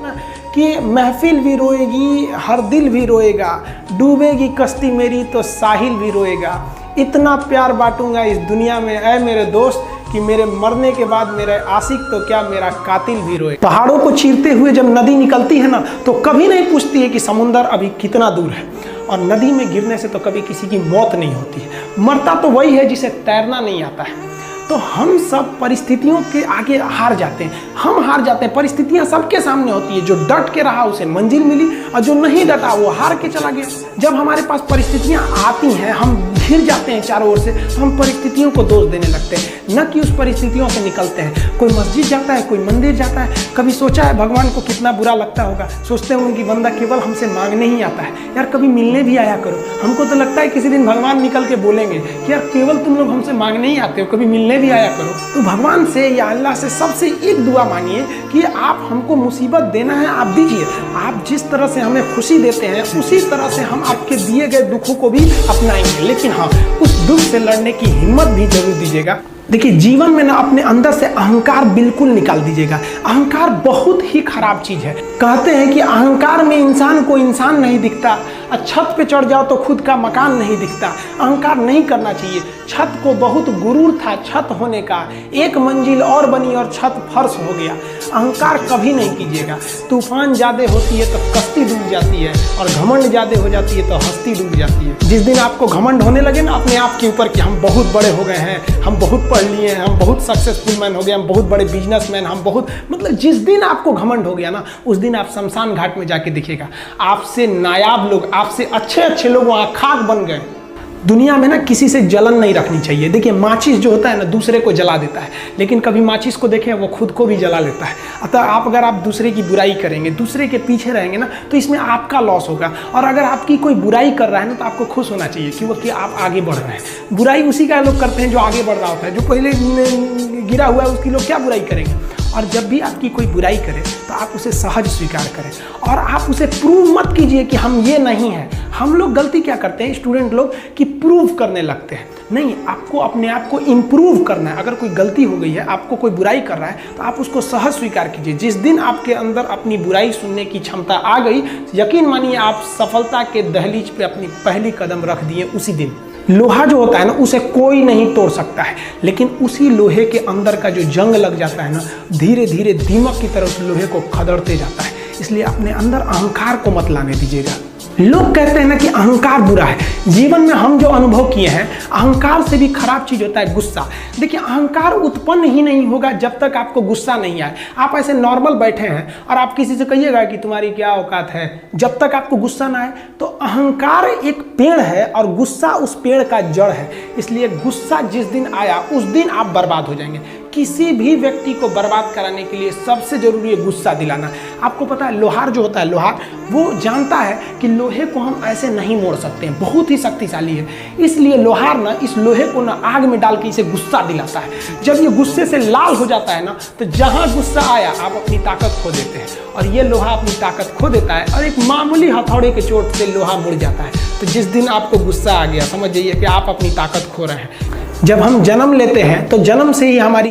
ना कि महफिल भी रोएगी, हर दिल भी रोएगा, डूबेगी कश्ती मेरी तो साहिल भी रोएगा। इतना प्यार बांटूंगा इस दुनिया में ऐ मेरे दोस्त कि मेरे मरने के बाद मेरे आशिक तो क्या मेरा कातिल भी रोए। पहाड़ों को चीरते हुए जब नदी निकलती है ना तो कभी नहीं पूछती है कि समुंदर अभी कितना दूर है, और नदी में गिरने से तो कभी किसी की मौत नहीं होती है। मरता तो वही है जिसे तैरना नहीं आता है। तो हम सब परिस्थितियों के आगे हार जाते हैं, हम हार जाते हैं। परिस्थितियां सबके सामने होती है, जो डट के रहा उसे मंजिल मिली और जो नहीं डटा वो हार के चला गया। जब हमारे पास परिस्थितियां आती हैं, हम घिर जाते हैं चारों ओर से, तो हम परिस्थितियों को दोष देने लगते हैं, न कि उस परिस्थितियों से निकलते हैं। कोई मस्जिद जाता है, कोई मंदिर जाता है, कभी सोचा है भगवान को कितना बुरा लगता होगा? सोचते होंगे कि बंदा केवल हमसे मांगने ही आता है, यार कभी मिलने भी आया करो। हमको तो लगता है किसी दिन भगवान निकल के बोलेंगे कि यार केवल तुम लोग हमसे मांगने ही आते हो, कभी मिलने भी आया करो। तो भगवान से या अल्लाह से सबसे एक दुआ मांगिए कि आप हमको मुसीबत देना है आप दीजिए। आप जिस तरह से हमें खुशी देते हैं उसी तरह से हम आपके दिए गए दुखों को भी अपनाएंगे, लेकिन हाँ उस दुख से लड़ने की हिम्मत भी जरूर दीजिएगा। देखिए जीवन में ना अपने अंदर से अहंकार बिल्कुल निकाल दीजिएगा। अहंकार बहुत ही खराब चीज है। कहते हैं कि अहंकार में इंसान को इंसान नहीं दिखता, छत पे चढ़ जाओ तो खुद का मकान नहीं दिखता। अहंकार नहीं करना चाहिए। छत को बहुत गुरूर था छत होने का, एक मंजिल और बनी और छत फर्श हो गया। अहंकार कभी नहीं कीजिएगा। तूफान ज्यादा होती है तो कश्ती डूब जाती है, और घमंड ज्यादा हो जाती है तो हस्ती डूब जाती है। जिस दिन आपको घमंड होने लगे ना अपने आप के ऊपर कि हम बहुत बड़े हो गए हैं, हम बहुत पढ़ लिए हैं, हम बहुत सक्सेसफुल मैन हो गए, हम बहुत बड़े बिजनेसमैन, हम बहुत मतलब जिस दिन आपको घमंड हो गया ना उस दिन आप शमशान घाट में जाके देखिएगा आपसे नायाब लोग, आपसे अच्छे लोग वहाँ खाक बन गए। दुनिया में ना किसी से जलन नहीं रखनी चाहिए। देखिए माचिस जो होता है ना दूसरे को जला देता है, लेकिन कभी माचिस को देखें वो खुद को भी जला लेता है। अतः अगर आप दूसरे की बुराई करेंगे, दूसरे के पीछे रहेंगे ना तो इसमें आपका लॉस होगा। और अगर आपकी कोई बुराई कर रहा है ना तो आपको खुश होना चाहिए क्योंकि आप आगे बढ़ रहे हैं। बुराई उसी का लोग करते हैं जो आगे बढ़ रहा होता है, जो पहले गिरा हुआ है उसकी लोग क्या बुराई करेंगे। और जब भी आपकी कोई बुराई करे तो आप उसे सहज स्वीकार करें, और आप उसे प्रूव मत कीजिए कि हम ये नहीं हैं। हम लोग गलती क्या करते हैं स्टूडेंट लोग कि प्रूव करने लगते हैं। नहीं, आपको अपने आप को इम्प्रूव करना है। अगर कोई गलती हो गई है, आपको कोई बुराई कर रहा है तो आप उसको सहज स्वीकार कीजिए। जिस दिन आपके अंदर अपनी बुराई सुनने की क्षमता आ गई, यकीन मानिए आप सफलता के दहलीज पे अपनी पहली कदम रख दिए उसी दिन। लोहा जो होता है ना उसे कोई नहीं तोड़ सकता है, लेकिन उसी लोहे के अंदर का जो जंग लग जाता है ना धीरे धीरे दीमक की तरह उस लोहे को खदड़ते जाता है। इसलिए अपने अंदर अहंकार को मत लाने दीजिएगा। लोग कहते हैं ना कि अहंकार बुरा है। जीवन में हम जो अनुभव किए हैं, अहंकार से भी खराब चीज होता है गुस्सा। देखिए अहंकार उत्पन्न ही नहीं होगा जब तक आपको गुस्सा नहीं आए। आप ऐसे नॉर्मल बैठे हैं और आप किसी से कहिएगा कि तुम्हारी क्या औकात है, जब तक आपको गुस्सा ना आए। तो अहंकार एक पेड़ है और गुस्सा उस पेड़ का जड़ है। इसलिए गुस्सा जिस दिन आया उस दिन आप बर्बाद हो जाएंगे। किसी भी व्यक्ति को बर्बाद कराने के लिए सबसे जरूरी है गुस्सा दिलाना। आपको पता है लोहार जो होता है, लोहार वो जानता है कि लोहे को हम ऐसे नहीं मोड़ सकते हैं, बहुत ही शक्तिशाली है। इसलिए लोहार ना इस लोहे को ना आग में डाल के इसे गुस्सा दिलाता है। जब ये गुस्से से लाल हो जाता है ना तो जहां गुस्सा आया आप अपनी ताकत खो देते हैं, और ये लोहा अपनी ताकत खो देता है और एक मामूली हथौड़े के चोट से लोहा मुड़ जाता है। तो जिस दिन आपको गुस्सा आ गया समझ जाइए कि आप अपनी ताकत खो रहे हैं। जब हम जन्म लेते हैं तो जन्म से ही हमारी